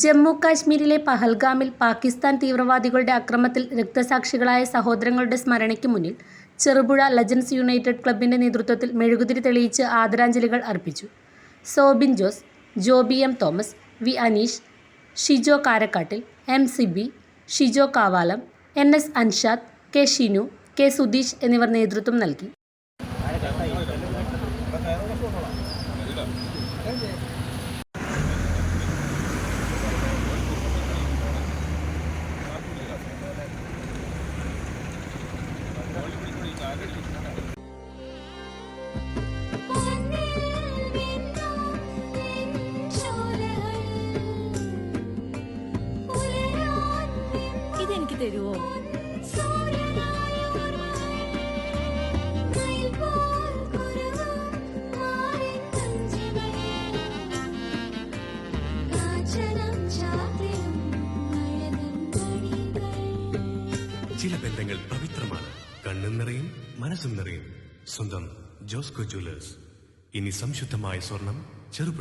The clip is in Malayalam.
ജമ്മു കാശ്മീരിലെ പഹൽഗാമിൽ പാകിസ്ഥാൻ തീവ്രവാദികളുടെ അക്രമത്തിൽ രക്തസാക്ഷികളായ സഹോദരങ്ങളുടെ സ്മരണയ്ക്ക് മുന്നിൽ ചെറുപുഴ ലജൻസ് യുണൈറ്റഡ് ക്ലബ്ബിന്റെ നേതൃത്വത്തിൽ മെഴുകുതിരി തെളിയിച്ച് ആദരാഞ്ജലികൾ അർപ്പിച്ചു. Sobin Jose, Joby M Thomas, V Aneesh, Shijo Karakkattil, M Siby, Shijo Kavalam, N S Anshad, K Shinu, K Sudheesh എന്നിവർ നേതൃത്വം നൽകി. ഇതെനിക്ക് തരുവോ? ചില ബന്ധങ്ങൾ പവിത്രമാണ്. കണ്ണും നിറയും മനസ്സും നിറയും. സ്വന്തം ജോസ്കോ ജ്വല്ലേഴ്സ്. ഇനി സംശുദ്ധമായ സ്വർണം ചെറുപുഴ.